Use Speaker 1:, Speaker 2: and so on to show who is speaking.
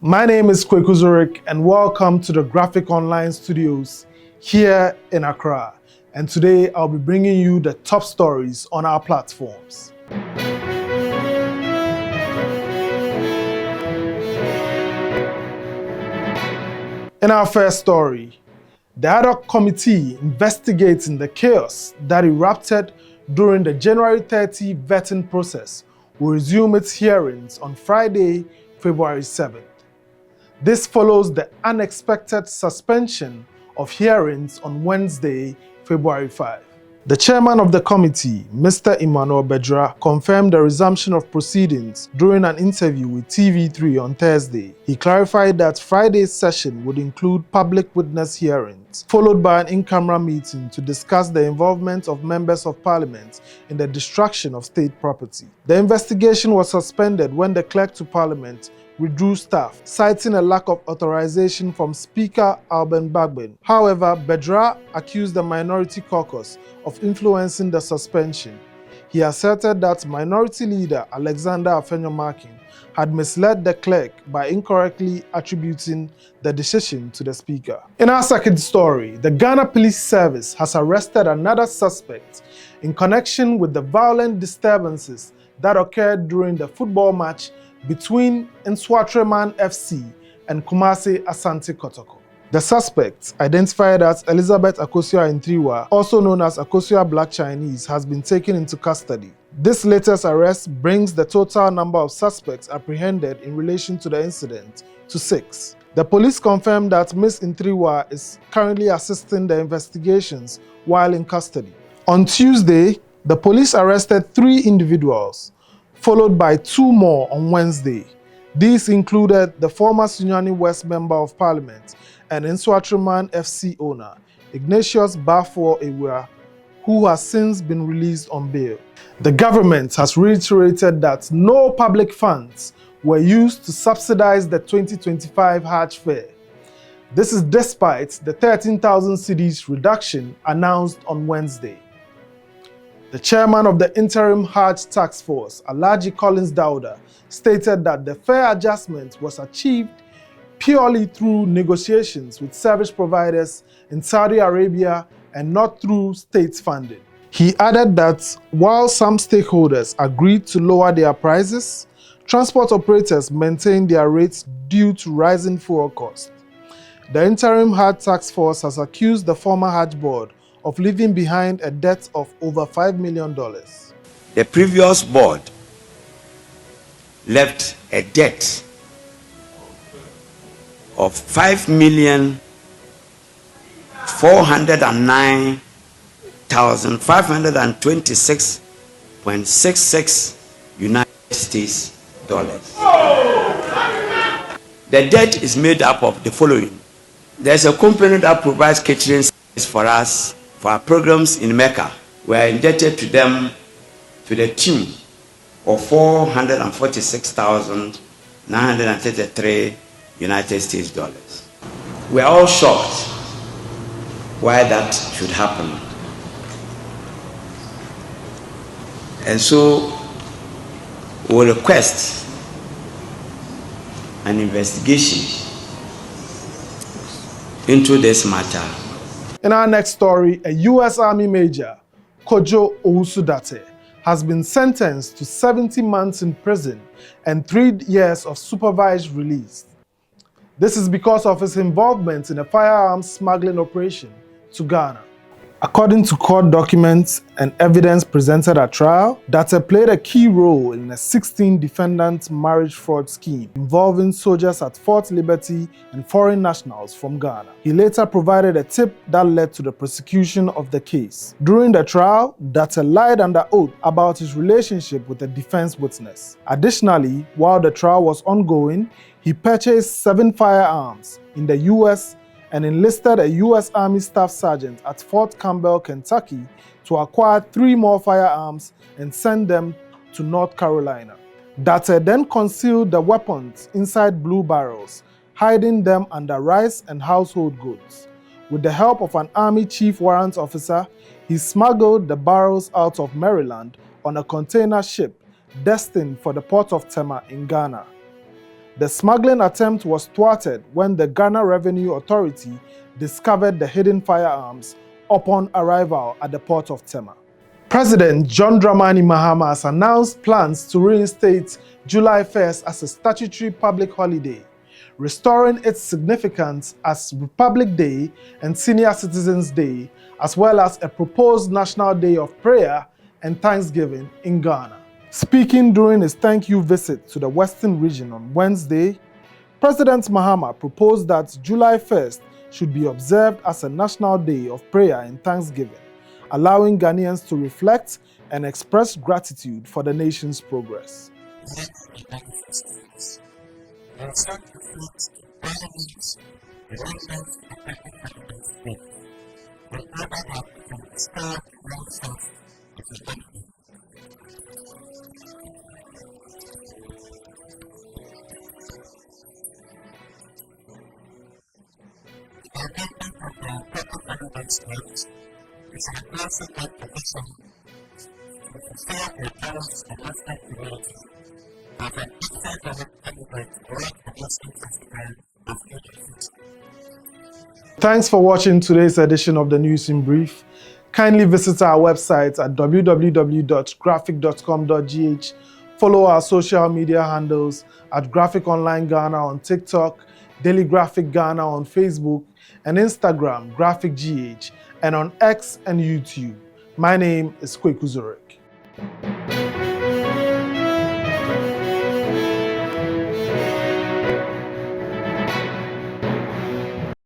Speaker 1: My name is Kweku Zurich and welcome to the Graphic Online Studios here in Accra. And today I'll be bringing you the top stories on our platforms. In our first story, the ad hoc committee investigating the chaos that erupted during the January 30 vetting process will resume its hearings on Friday, February 7th. This follows the unexpected suspension of hearings on Wednesday, February 5. The chairman of the committee, Mr. Emmanuel Bedra, confirmed the resumption of proceedings during an interview with TV3 on Thursday. He clarified that Friday's session would include public witness hearings, followed by an in-camera meeting to discuss the involvement of members of parliament in the destruction of state property. The investigation was suspended when the clerk to parliament withdrew staff, citing a lack of authorization from Speaker Alban Bagbin. However, Bedra accused the Minority Caucus of influencing the suspension. He asserted that Minority Leader Alexander Afenyo-Markin had misled the clerk by incorrectly attributing the decision to the Speaker. In our second story, the Ghana Police Service has arrested another suspect in connection with the violent disturbances that occurred during the football match between Nsoatreman FC and Kumasi Asante-Kotoko. The suspect, identified as Elizabeth Akosua-Ntriwa, also known as Akosua Black Chinese, has been taken into custody. This latest arrest brings the total number of suspects apprehended in relation to the incident to 6. The police confirmed that Ms. Ntriwa is currently assisting the investigations while in custody. On Tuesday, the police arrested 3 individuals, followed by 2 more on Wednesday. These included the former Sunyani West Member of Parliament and Nsoatreman FC owner, Ignatius Bafo-Ewura, who has since been released on bail. The government has reiterated that no public funds were used to subsidize the 2025 Hajj fair. This is despite the 13,000 cedis reduction announced on Wednesday. The chairman of the interim Hajj task force, Alhaji Collins Dauda, stated that the fare adjustment was achieved purely through negotiations with service providers in Saudi Arabia and not through state funding. He added that while some stakeholders agreed to lower their prices, transport operators maintained their rates due to rising fuel costs. The interim Hajj task force has accused the former Hajj board of leaving behind a debt of over $5 million.
Speaker 2: The previous board left a debt of 5,409,526.66 United States dollars. The debt is made up of the following. There's a company that provides catering service for us for our programs in Mecca. We are indebted to them to the tune of 446,933 United States dollars. We are all shocked why that should happen. And so we will request an investigation into this matter.
Speaker 1: In our next story, a U.S. Army Major, Kojo Owusu-Date, has been sentenced to 70 months in prison and 3 years of supervised release. This is because of his involvement in a firearms smuggling operation to Ghana. According to court documents and evidence presented at trial, Date played a key role in a 16-defendant marriage fraud scheme involving soldiers at Fort Liberty and foreign nationals from Ghana. He later provided a tip that led to the prosecution of the case. During the trial, Date lied under oath about his relationship with a defense witness. Additionally, while the trial was ongoing, he purchased 7 firearms in the U.S. and enlisted a U.S. Army Staff Sergeant at Fort Campbell, Kentucky, to acquire 3 more firearms and send them to North Carolina. Date then concealed the weapons inside blue barrels, hiding them under rice and household goods. With the help of an Army Chief Warrant Officer, he smuggled the barrels out of Maryland on a container ship destined for the port of Tema in Ghana. The smuggling attempt was thwarted when the Ghana Revenue Authority discovered the hidden firearms upon arrival at the port of Tema. President John Dramani Mahama has announced plans to reinstate July 1st as a statutory public holiday, restoring its significance as Republic Day and Senior Citizens Day, as well as a proposed National Day of Prayer and Thanksgiving in Ghana. Speaking during his thank you visit to the Western region on Wednesday, President Mahama proposed that July 1st should be observed as a National Day of Prayer and Thanksgiving, allowing Ghanaians to reflect and express gratitude for the nation's progress. Thanks for watching today's edition of the News in Brief. Kindly visit our website at www.graphic.com.gh. Follow our social media handles at Graphic Online Ghana on TikTok, Daily Graphic Ghana on Facebook, and Instagram, Graphic GH, and on X and YouTube. My name is Kweku Zurich.